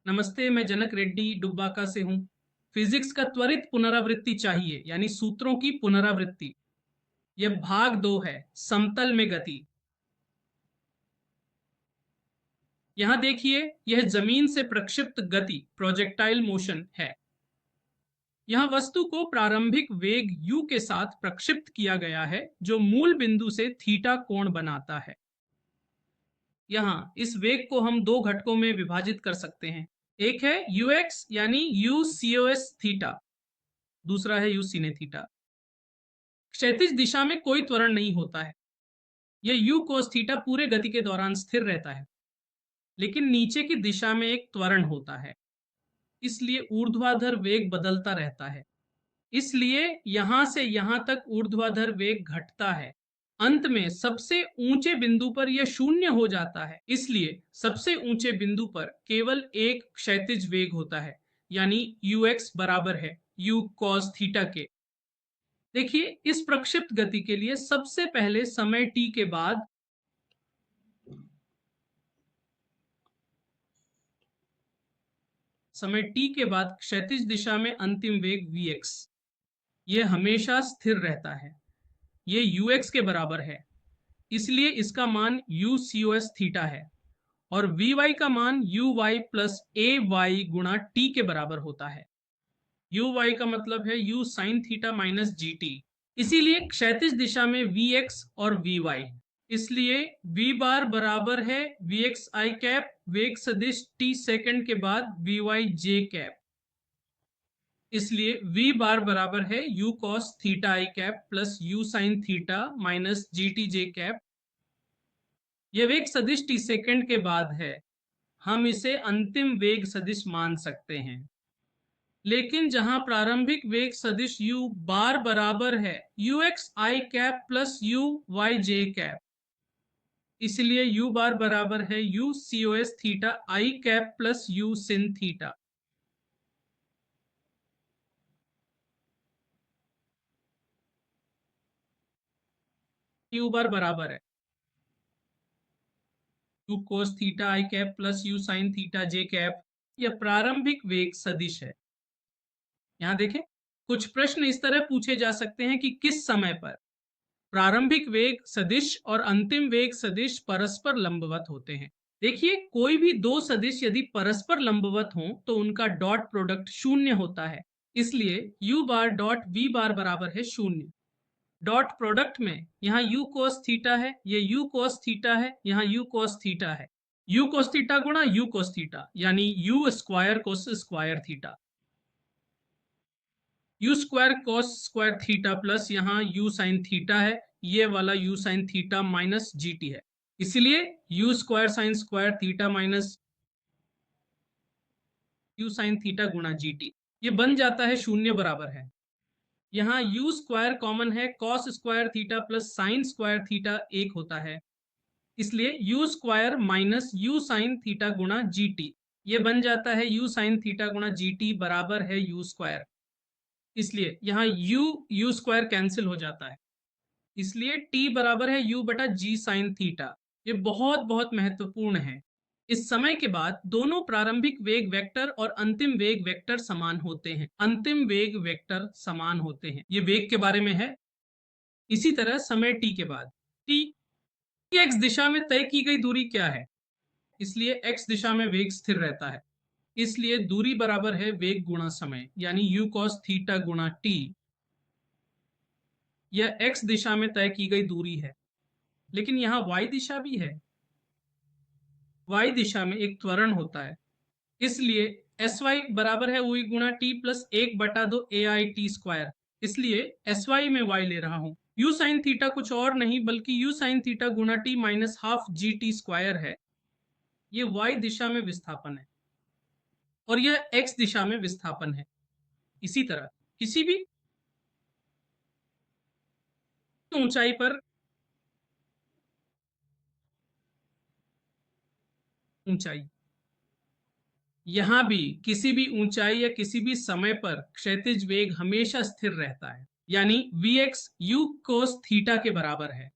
नमस्ते, मैं जनक रेड्डी डुब्बाका से हूँ। फिजिक्स का त्वरित पुनरावृत्ति चाहिए, यानी सूत्रों की पुनरावृत्ति। यह भाग 2 है, समतल में गति। यहाँ देखिए, यह जमीन से प्रक्षिप्त गति प्रोजेक्टाइल मोशन है। यहाँ वस्तु को प्रारंभिक वेग u के साथ प्रक्षिप्त किया गया है, जो मूल बिंदु से थीटा कोण बनाता है। यहाँ इस वेग को हम दो घटकों में विभाजित कर सकते हैं। एक है ux यानी u cos थीटा, दूसरा है u sin थीटा। क्षैतिज दिशा में कोई त्वरण नहीं होता है। यह u cos थीटा पूरे गति के दौरान स्थिर रहता है, लेकिन नीचे की दिशा में एक त्वरण होता है, इसलिए ऊर्ध्वाधर वेग बदलता रहता है। इसलिए यहां से यहां तक ऊर्ध्वाधर वेग घटता है। अंत में सबसे ऊंचे बिंदु पर यह शून्य हो जाता है। इसलिए सबसे ऊंचे बिंदु पर केवल एक क्षैतिज वेग होता है, यानी ux बराबर है u cos थीटा के। देखिए, इस प्रक्षिप्त गति के लिए सबसे पहले समय t के बाद क्षैतिज दिशा में अंतिम वेग vx, यह हमेशा स्थिर रहता है। यह ux के बराबर है, इसलिए इसका मान u cos थीटा है, और vy का मान uy प्लस ay गुणा t के बराबर होता है। uy का मतलब है u sin theta minus gt। इसीलिए क्षैतिज दिशा में vx और vy, इसलिए v बार बराबर है vx i कैप वेग सदिश t सेकंड के बाद vy j कैप। इसलिए v बार बराबर है u cos theta i cap plus u sin theta minus gt j cap. यह वेग सदिश t सेकंड के बाद है। हम इसे अंतिम वेग सदिश मान सकते हैं। लेकिन जहां प्रारंभिक वेग सदिश u बार बराबर है ux i cap plus u y j cap, इसलिए u बार बराबर है u cos theta i cap plus u sin theta. u बार बराबर है u cos theta i cap plus u sin theta j cap. यह प्रारंभिक वेग सदिश है। यहां देखें, कुछ प्रश्न इस तरह पूछे जा सकते हैं कि किस समय पर प्रारंभिक वेग सदिश और अंतिम वेग सदिश परस्पर लंबवत होते हैं। देखिए, कोई भी दो सदिश यदि परस्पर लंबवत हों तो उनका डॉट प्रोडक्ट शून्य होता है। इसलिए u बार डॉट v बार बराबर है शून्य। डॉट प्रोडक्ट में यहाँ u cos थीटा है, ये u cos थीटा है, यहाँ u cos थीटा है। u cos थीटा गुणा u cos थीटा, यानी u square cos square theta. u square cos square theta plus यहाँ u sin थीटा है, ये वाला u sin theta minus gt है। इसलिए u square sin square theta minus u sin theta गुणा gt, ये बन जाता है शून्य बराबर है। यहाँ u स्क्वायर कॉमन है, cos square theta plus sin square theta एक होता है, इसलिए u square minus u sin theta गुणा gt, ये बन जाता है u sin थीटा गुणा gt बराबर है u स्क्वायर। इसलिए यहाँ u स्क्वायर कैंसिल हो जाता है, इसलिए t बराबर है u बटा g sin थीटा। ये बहुत बहुत महत्वपूर्ण है। इस समय के बाद दोनों प्रारंभिक वेग वेक्टर और अंतिम वेग वेक्टर समान होते हैं। अंतिम वेग वेक्टर समान होते हैं, ये वेग के बारे में है। इसी तरह समय t के बाद t x दिशा में तय की गई दूरी क्या है, इसलिए x दिशा में वेग स्थिर रहता है, इसलिए दूरी बराबर है वेग गुणा समय, यानी u cos थीटा गुणा t। यह x दिशा में तय की गई दूरी है, लेकिन यहाँ y दिशा भी है। y दिशा में एक त्वरण होता है, इसलिए sy बराबर है u गुणा t plus 1/2 ai t square. इसलिए sy में y ले रहा हूं। u sin थीटा कुछ और नहीं बल्कि u sin थीटा गुणा t minus half gt square है। ये y दिशा में विस्थापन है और यह x दिशा में विस्थापन है। इसी तरह किसी भी ऊंचाई पर ऊंचाई, यहां भी किसी भी ऊंचाई या किसी भी समय पर क्षैतिज वेग हमेशा स्थिर रहता है, यानी vx u cos थीटा के बराबर है।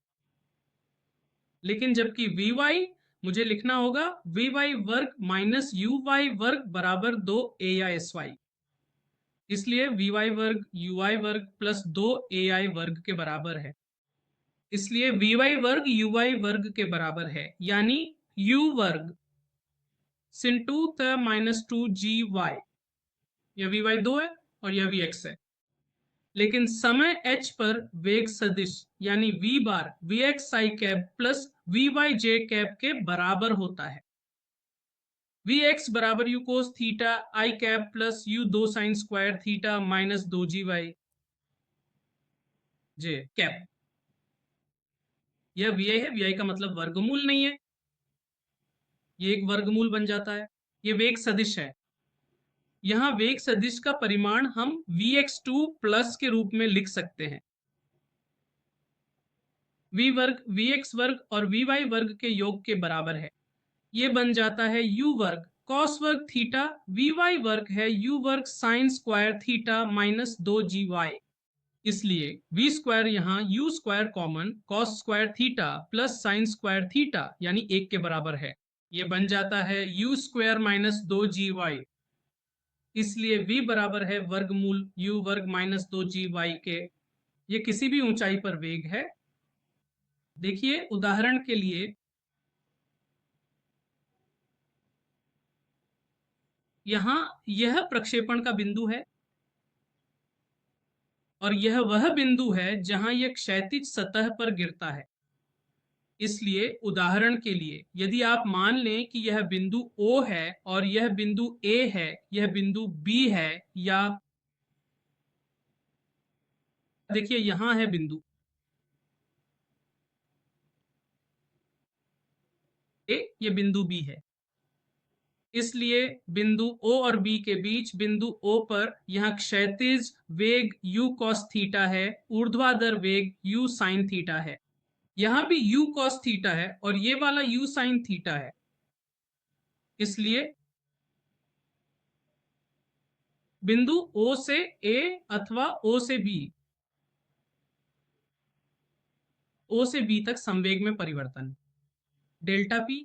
लेकिन जबकि vy मुझे लिखना होगा वी वाई वर्ग माइनस यू वाई वर्ग बराबर 2 ए आई एस वाई। इसलिए वी वाई वर्ग यू वाई वर्ग प्लस 2 ए आई वर्ग के बराबर है। इसलिए वी वाई वर्ग यू वाई वर्ग के बराबर है, यानी यू वर्ग सिन 2 माइनस 2 जी वाई। यह वी वाई 2 है और यह वी एक्स है। लेकिन समय h पर वेग सदिश यानी v bar v x i cap plus v y j cap के बराबर होता है। वी एक्स बराबर u cos theta i cap plus u 2 sine square theta minus 2 g y j cap. यह वी आई है, वी आई का मतलब वर्गमूल नहीं है, ये एक वर्गमूल बन जाता है। ये वेग सदिश है। यहाँ वेग सदिश का परिमाण हम vx2 प्लस के रूप में लिख सकते हैं। v वर्ग vx वर्ग और vy वर्ग के योग के बराबर है। ये बन जाता है u वर्ग cos वर्ग थीटा, vy वर्ग है u वर्ग sign square theta minus 2gy। इसलिए v स्क्वायर यहाँ u square common cos square theta plus sign square theta यानी 1 के बराबर है। ये बन जाता है u स्क्वायर माइनस 2gy। इसलिए v बराबर है वर्गमूल u वर्ग माइनस 2gy के। ये किसी भी ऊंचाई पर वेग है। देखिए उदाहरण के लिए यहां यह प्रक्षेपण का बिंदु है और यह वह बिंदु है जहां यह क्षैतिज सतह पर गिरता है। इसलिए उदाहरण के लिए यदि आप मान लें कि यह बिंदु O है और यह बिंदु A है, यह बिंदु B है, या देखिए यहां है बिंदु A, ये बिंदु B है। इसलिए बिंदु O और B के बीच बिंदु O पर यहाँ क्षैतिज वेग u cos थीटा है, ऊर्ध्वाधर वेग u sin थीटा है। यहाँ भी u cos थीटा है और ये वाला u sin थीटा है। इसलिए बिंदु O से A अथवा O से B, O से B तक संवेग में परिवर्तन डेल्टा P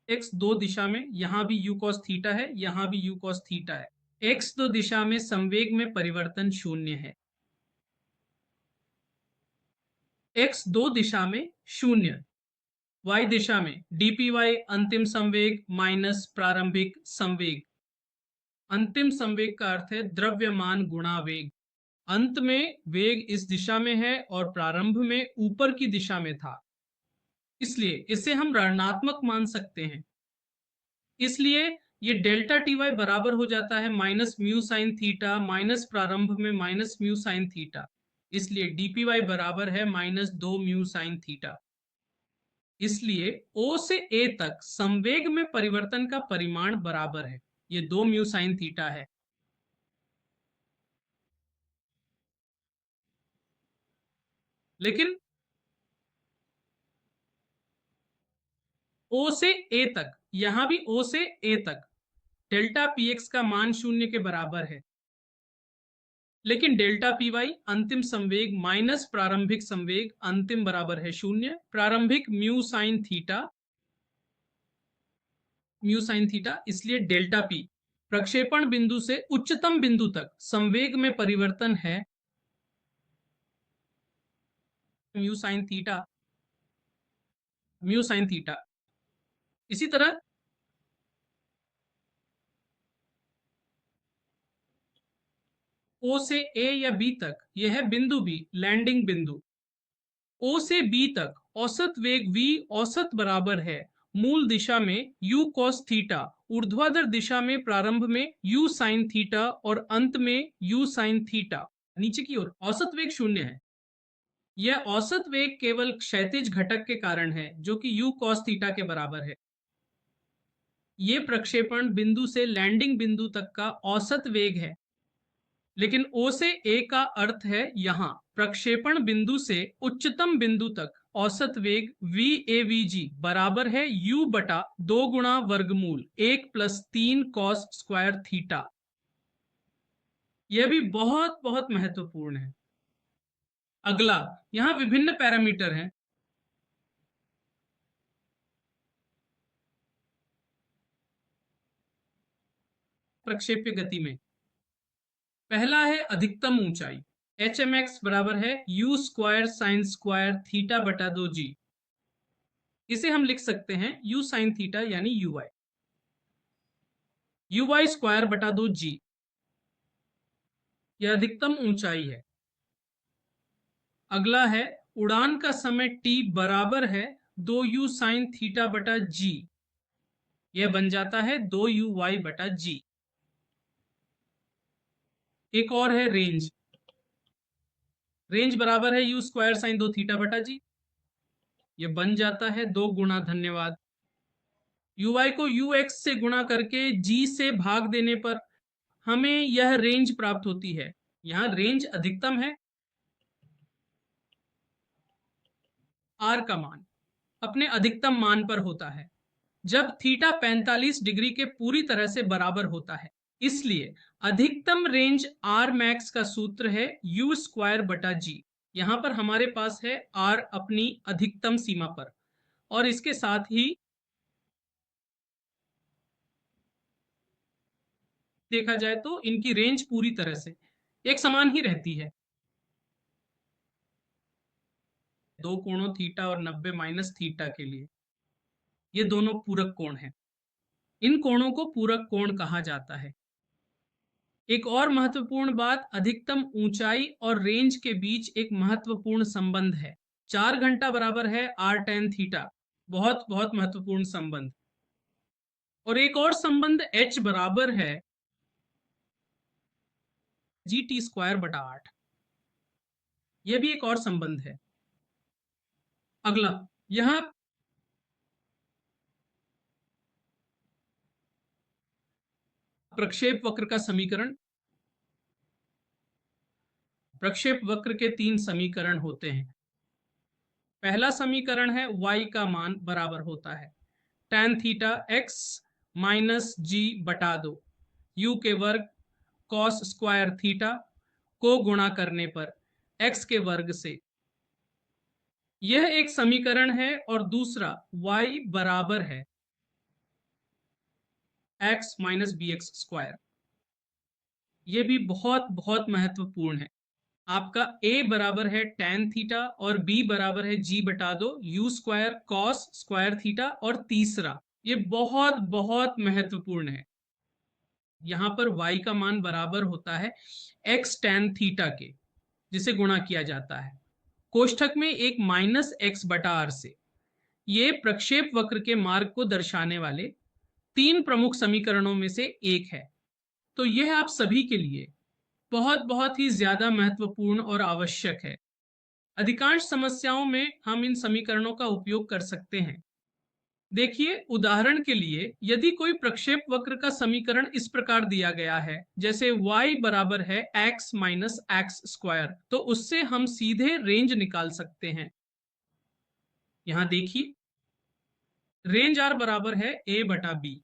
x दो दिशा में, यहां भी u cos थीटा है, यहां भी u cos थीटा है। x दो दिशा में संवेग में परिवर्तन शून्य है। x दो दिशा में शून्य, y दिशा में dpy अंतिम संवेग माइनस प्रारंभिक संवेग। अंतिम संवेग का अर्थ है द्रव्यमान गुणा वेग। अंत में वेग इस दिशा में है और प्रारंभ में ऊपर की दिशा में था, इसलिए इसे हम ऋणात्मक मान सकते हैं। इसलिए ये डेल्टा टी वाई बराबर हो जाता है minus mu sine theta minus प्रारंभ में माइनस म्यू साइन थीटा। इसलिए dpy बराबर है माइनस 2 म्यू साइन थीटा। इसलिए O से A तक संवेग में परिवर्तन का परिमाण बराबर है, ये 2 म्यू साइन थीटा है। लेकिन O से A तक, यहां भी O से A तक डेल्टा px का मान शून्य के बराबर है। लेकिन डेल्टा पी वाई अंतिम संवेग माइनस प्रारंभिक संवेग अंतिम बराबर है शून्य। प्रारंभिक म्यू साइन थीटा, इसलिए डेल्टा पी प्रक्षेपण बिंदु से उच्चतम बिंदु तक संवेग में परिवर्तन है म्यू साइन थीटा। इसी तरह O से A या B तक यह है बिंदु B, लैंडिंग बिंदु। O से B तक औसत वेग v औसत बराबर है मूल दिशा में u cos थीटा, ऊर्ध्वाधर दिशा में प्रारंभ में u sin थीटा और अंत में u sin थीटा। नीचे की ओर औसत वेग शून्य है। यह औसत वेग केवल क्षैतिज घटक के कारण है जो कि u cos थीटा के बराबर है। यह प्रक्षेपण बिंदु से लैंडिंग बिंदु तक का औसत वेग है। लेकिन O से A का अर्थ है यहां प्रक्षेपण बिंदु से उच्चतम बिंदु तक औसत वेग VAVG बराबर है U बटा 2 गुणा वर्गमूल 1 प्लस 3 cos स्क्वायर थीटा। यह भी बहुत बहुत महत्वपूर्ण है। अगला, यहां विभिन्न पैरामीटर हैं। प्रक्षेप्य गति में। पहला है अधिकतम ऊंचाई, hmx बराबर है u square sine square theta बटा 2g। इसे हम लिख सकते हैं u साइन थीटा यानी uy स्क्वायर बटा 2g। यह अधिकतम ऊंचाई है। अगला है उड़ान का समय t बराबर है 2u साइन थीटा बटा g। यह बन जाता है 2uy बटा g। एक और है रेंज, रेंज बराबर है u स्क्वायर साइन 2 थीटा बटा g। यह बन जाता है 2 गुना, धन्यवाद, uy को ux से गुणा करके g से भाग देने पर हमें यह रेंज प्राप्त होती है। यहां रेंज अधिकतम है। r का मान अपने अधिकतम मान पर होता है जब थीटा 45 डिग्री के पूरी तरह से बराबर होता है। इसलिए अधिकतम रेंज आर मैक्स का सूत्र है u स्क्वायर बटा जी। यहां पर हमारे पास है r अपनी अधिकतम सीमा पर, और इसके साथ ही देखा जाए तो इनकी रेंज पूरी तरह से एक समान ही रहती है। दो कोणों थीटा और 90 माइनस थीटा के लिए ये दोनों पूरक कोण हैं। इन कोणों को पूरक कोण कहा जाता है। एक और महत्वपूर्ण बात, अधिकतम ऊंचाई और रेंज के बीच एक महत्वपूर्ण संबंध है। 4 घंटा बराबर है r tan थीटा, बहुत बहुत महत्वपूर्ण संबंध। और एक और संबंध h बराबर है gt स्क्वायर बटा 8। यह भी एक और संबंध है। अगला, यहां प्रक्षेप वक्र का समीकरण। प्रक्षेप वक्र के 3 समीकरण होते हैं। पहला समीकरण है y का मान बराबर होता है tan थीटा x माइनस जी बटा 2 u के वर्ग cos स्क्वायर थीटा को गुणा करने पर x के वर्ग से। यह एक समीकरण है। और दूसरा y बराबर है x minus b x square. यह भी बहुत बहुत महत्वपूर्ण है। आपका a बराबर है tan थीटा और b बराबर है g बटा 2 u square cos square theta. और तीसरा, ये बहुत बहुत महत्वपूर्ण है, यहां पर y का मान बराबर होता है x tan थीटा के, जिसे गुणा किया जाता है कोष्ठक में एक माइनस x बटा r से। ये प्रक्षेप वक्र के मार्ग को दर्शाने वाले 3 प्रमुख समीकरणों में से एक है। तो यह आप सभी के लिए बहुत बहुत ही ज्यादा महत्वपूर्ण और आवश्यक है। अधिकांश समस्याओं में हम इन समीकरणों का उपयोग कर सकते हैं। देखिए, उदाहरण के लिए यदि कोई प्रक्षेप वक्र का समीकरण इस प्रकार दिया गया है, जैसे y बराबर है x माइनस एक्स स्क्वायर, तो उससे हम सीधे रेंज निकाल सकते हैं। यहां देखिए, रेंज r बराबर है a बटा b।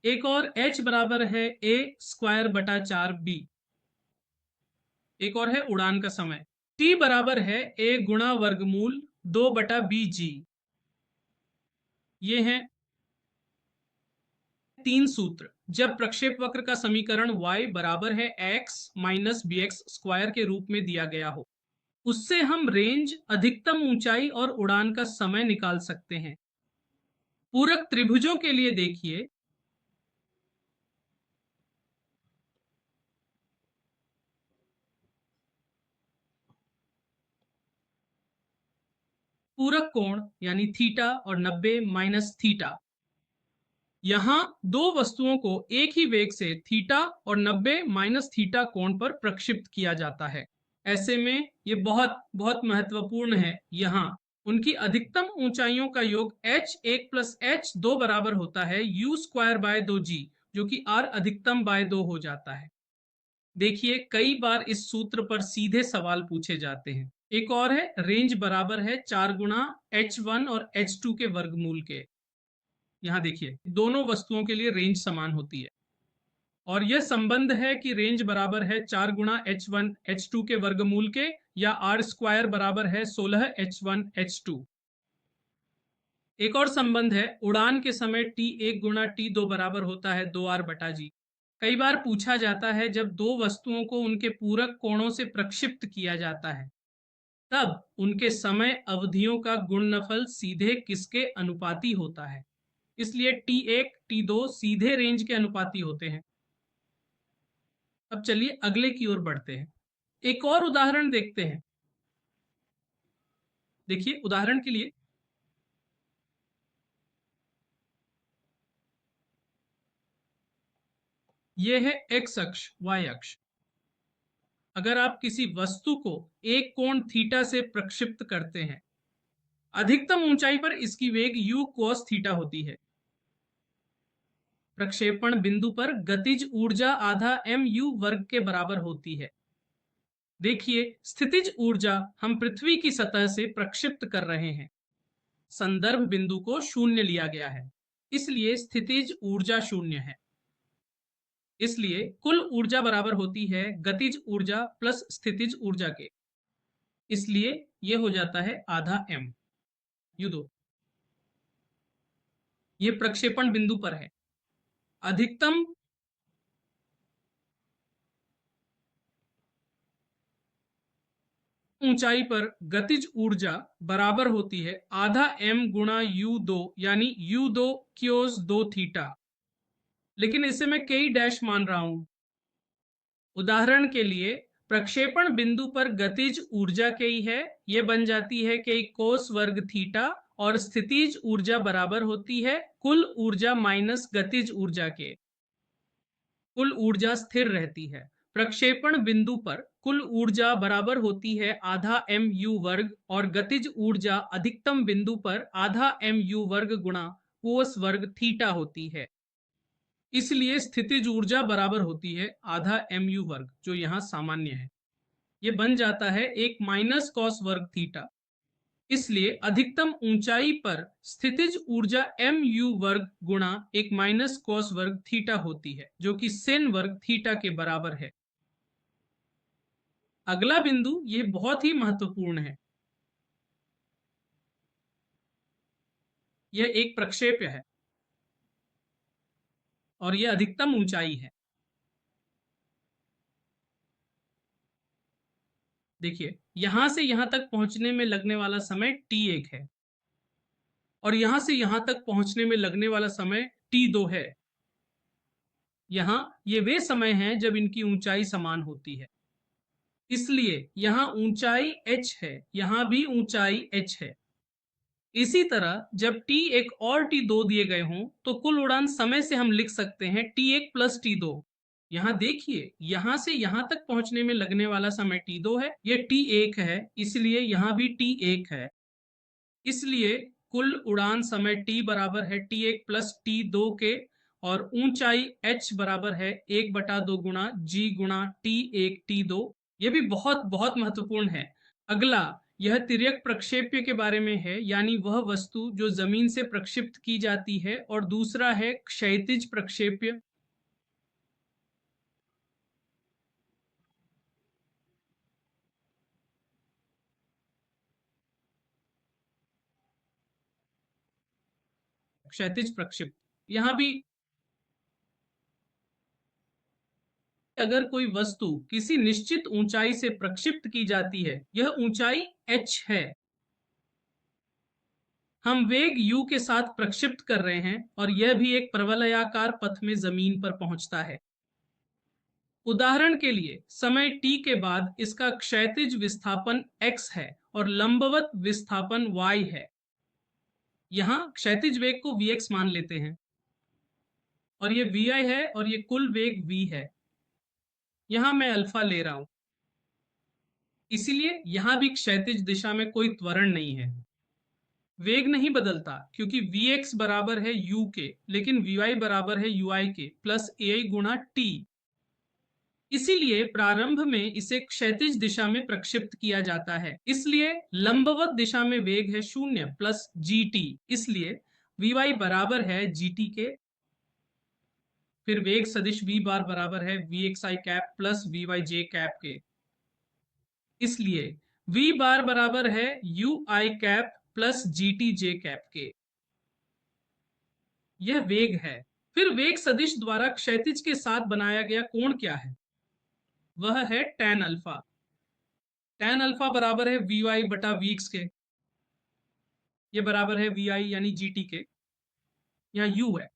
एक और h बराबर है a स्क्वायर बटा 4b। एक और है उड़ान का समय, t बराबर है a गुणा वर्गमूल 2 बटा bg। ये हैं 3 सूत्र। जब प्रक्षेप वक्र का समीकरण y बराबर है x minus b x square के रूप में दिया गया हो, उससे हम रेंज, अधिकतम ऊंचाई और उड़ान का समय निकाल सकते हैं। पूरक त्रिभुजों के लिए देखिए, पूरक कोण यानी थीटा और 90 माइनस थीटा। यहां दो वस्तुओं को एक ही वेग से थीटा और 90 माइनस थीटा कोण पर प्रक्षिप्त किया जाता है। ऐसे में ये बहुत बहुत महत्वपूर्ण है। यहाँ उनकी अधिकतम ऊंचाइयों का योग h1 प्लस h2 बराबर होता है u स्क्वायर बाय 2g, जो कि r अधिकतम बाय 2 हो जाता है। देखिए, कई बार इस सूत्र पर सीधे सवाल पूछे जाते हैं। एक और है, रेंज बराबर है 4 गुणा h1 और h2 के वर्गमूल के। यहां देखिए, दोनों वस्तुओं के लिए रेंज समान होती है, और यह संबंध है कि रेंज बराबर है 4 गुणा h1 h2 के वर्गमूल के, या r स्क्वायर बराबर है 16 h1 h2। एक और संबंध है, उड़ान के समय T1 गुणा T2 बराबर होता है 2R बटा G। कई बार पूछा जाता है जब दो वस्तुओं को उनके पूरक कोणों से प्रक्षिप्त किया जाता है तब उनके समय अवधियों का गुणनफल सीधे किसके अनुपाती होता है। इसलिए T1 T2 सीधे रेंज के अनुपाती होते हैं। अब चलिए अगले की ओर बढ़ते हैं, एक और उदाहरण देखते हैं। देखिए उदाहरण के लिए यह है x अक्ष, y अक्ष। अगर आप किसी वस्तु को एक कोण थीटा से प्रक्षिप्त करते हैं, अधिकतम ऊंचाई पर इसकी वेग u cos थीटा होती है। प्रक्षेपण बिंदु पर गतिज ऊर्जा आधा mu वर्ग के बराबर होती है। देखिए स्थितिज ऊर्जा हम पृथ्वी की सतह से प्रक्षिप्त कर रहे हैं, संदर्भ बिंदु को शून्य लिया गया है, इसलिए स्थितिज ऊर्जा शून्य है। इसलिए कुल ऊर्जा बराबर होती है गतिज ऊर्जा प्लस स्थितिज ऊर्जा के, इसलिए यह हो जाता है आधा m u2। ये प्रक्षेपण बिंदु पर है। अधिकतम ऊंचाई पर गतिज ऊर्जा बराबर होती है आधा m गुणा u2 यानी u2 cos 2 थीटा। लेकिन इसे मैं कई डैश मान रहा हूं। उदाहरण के लिए प्रक्षेपण बिंदु पर गतिज ऊर्जा कई है, यह बन जाती है कई कोस वर्ग थीटा, और स्थितिज ऊर्जा बराबर होती है कुल ऊर्जा माइनस गतिज ऊर्जा के। कुल ऊर्जा स्थिर रहती है। प्रक्षेपण बिंदु पर कुल ऊर्जा बराबर होती है आधा mu वर्ग, और गतिज ऊर्जा अधिकतम बिंदु पर आधा mu वर्ग गुणा कोस वर्ग थीटा होती है। इसलिए स्थितिज ऊर्जा बराबर होती है आधा mu वर्ग, जो यहां सामान्य है। यह बन जाता है एक माइनस कॉस वर्ग थीटा। इसलिए अधिकतम ऊंचाई पर स्थितिज ऊर्जा mu वर्ग गुणा एक माइनस कॉस वर्ग थीटा होती है, जो कि sin वर्ग थीटा के बराबर है। अगला बिंदु यह बहुत ही महत्वपूर्ण है। यह एक प्रक्षेप्य है और यह अधिकतम ऊंचाई है। देखिए यहां से यहां तक पहुंचने में लगने वाला समय T1 है और यहां से यहां तक पहुंचने में लगने वाला समय T2 है। यहां ये वे समय हैं जब इनकी ऊंचाई समान होती है, इसलिए यहां ऊंचाई h है, यहां भी ऊंचाई h है। इसी तरह जब T1 और T2 दिए गए हों तो कुल उड़ान समय से हम लिख सकते हैं T1 प्लस T2। यहां देखिए यहां से यहां तक पहुंचने में लगने वाला समय T2 है, यह T1 है, इसलिए यहां भी T1 है। इसलिए कुल उड़ान समय T बराबर है T1 प्लस T2 के, और ऊंचाई h बराबर है 1/2 गुणा g गुणा T1 T2। यह भी बहुत बहुत महत्वपूर्ण है। अगला यह तिर्यक प्रक्षेप्य के बारे में है, यानी वह वस्तु जो जमीन से प्रक्षिप्त की जाती है, और दूसरा है क्षैतिज प्रक्षेप्य। क्षैतिज प्रक्षेप्य यहां भी अगर कोई वस्तु किसी निश्चित ऊंचाई से प्रक्षिप्त की जाती है, यह ऊंचाई h है। हम वेग u के साथ प्रक्षिप्त कर रहे हैं और यह भी एक प्रवलयाकार पथ में जमीन पर पहुंचता है। उदाहरण के लिए समय t के बाद इसका क्षैतिज विस्थापन x है और लंबवत विस्थापन y है। यहां क्षैतिज वेग को vx मान लेते हैं और ये vi है और ये कुल वेग v है। यहां मैं अल्फा ले रहा हूं, इसीलिए यहां भी क्षैतिज दिशा में कोई त्वरण नहीं है। वेग नहीं बदलता क्योंकि vx बराबर है u के, लेकिन vy बराबर है ui के प्लस ai गुणा t। इसीलिए प्रारंभ में इसे क्षैतिज दिशा में प्रक्षिप्त किया जाता है, इसलिए लंबवत दिशा में वेग है 0 प्लस gt, इसलिए vy बराबर है gt के। फिर वेग सदिश v बार बराबर है vxi cap plus vyj cap के, इसलिए v बार बराबर है ui cap plus gt j cap के। यह वेग है। फिर वेग सदिश द्वारा क्षैतिज के साथ बनाया गया कोण क्या है? वह है tan अल्फा। tan अल्फा बराबर है वी बटा वी एक्स के, ये बराबर है वी यानी जी टी के, यहाँ u है,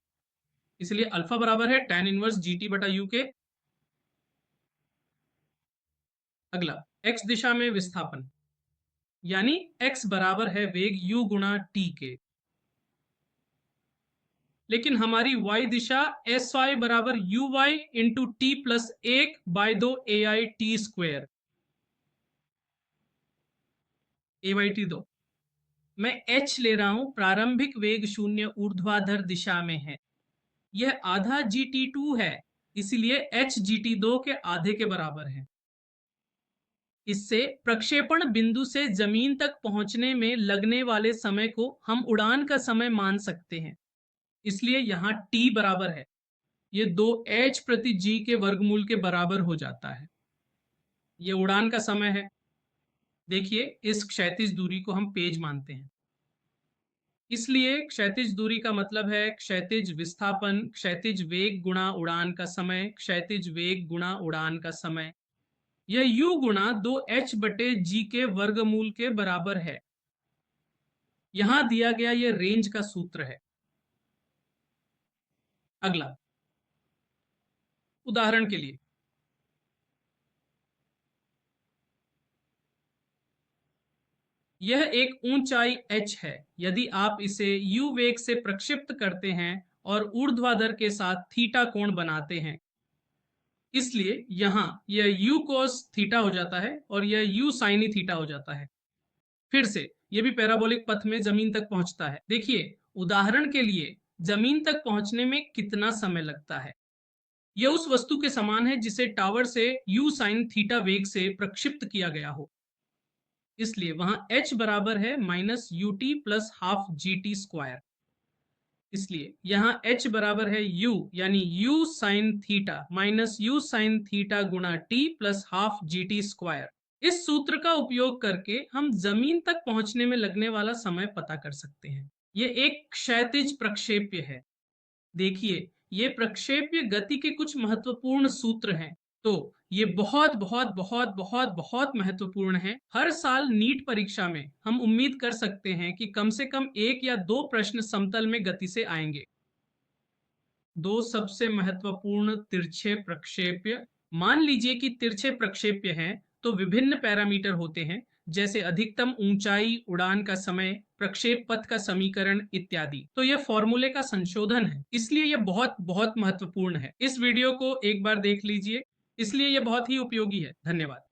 इसलिए अल्फा बराबर है tan इनवर्स जी टी बटा यू के। अगला x दिशा में विस्थापन, यानी x बराबर है वेग u गुणा t के, लेकिन हमारी y दिशा एस वाई बराबर u y into t plus 1/2 a i t square, a y t 2। मैं h ले रहा हूं, प्रारंभिक वेग शून्य ऊर्ध्वाधर दिशा में है, यह आधा GT2 है, इसलिए h GT2 के आधे के बराबर है। इससे प्रक्षेपण बिंदु से जमीन तक पहुंचने में लगने वाले समय को हम उड़ान का समय मान सकते हैं, इसलिए यहाँ t बराबर है, ये 2h प्रति g के वर्गमूल के बराबर हो जाता है। ये उड़ान का समय है। देखिए इस क्षैतिज दूरी को हम पेज मानते हैं, इसलिए क्षैतिज दूरी का मतलब है क्षैतिज विस्थापन, क्षैतिज वेग गुणा उड़ान का समय, क्षैतिज वेग गुणा उड़ान का समय। यह u गुणा 2h बटे g के वर्गमूल के बराबर है। यहां दिया गया यह रेंज का सूत्र है। अगला उदाहरण के लिए, यह एक ऊंचाई h है। यदि आप इसे u वेग से प्रक्षिप्त करते हैं और ऊर्ध्वाधर के साथ थीटा कोण बनाते हैं, इसलिए यहां यह u cos थीटा हो जाता है और यह u sin थीटा हो जाता है। फिर से यह भी पैराबोलिक पथ में जमीन तक पहुंचता है। देखिए उदाहरण के लिए जमीन तक पहुंचने में कितना समय लगता है। यह उस वस्तु के समान है जिसे टावर से u sin थीटा वेग से प्रक्षिप्त किया गया हो, इसलिए वहां h बराबर है minus U T plus half G T square. इसलिए यहाँ h बराबर है u यानी u sin theta minus u sin theta गुणा t plus half G T square. इस सूत्र का उपयोग करके हम जमीन तक पहुंचने में लगने वाला समय पता कर सकते हैं। ये एक क्षैतिज प्रक्षेप्य है। देखिए ये प्रक्षेप्य गति के कुछ महत्वपूर्ण सूत्र हैं, तो ये बहुत बहुत बहुत बहुत बहुत महत्वपूर्ण है। हर साल नीट परीक्षा में हम उम्मीद कर सकते हैं कि कम से कम 1 या 2 प्रश्न समतल में गति से आएंगे। 2 सबसे महत्वपूर्ण तिरछे प्रक्षेप्य। मान लीजिए कि तिरछे प्रक्षेप्य हैं तो विभिन्न पैरामीटर होते हैं, जैसे अधिकतम ऊंचाई, उड़ान का समय, प्रक्षेप पथ का समीकरण इत्यादि। तो यह फॉर्मूले का संशोधन है, इसलिए यह बहुत बहुत महत्वपूर्ण है। इस वीडियो को एक बार देख लीजिए, इसलिए यह बहुत ही उपयोगी है। धन्यवाद।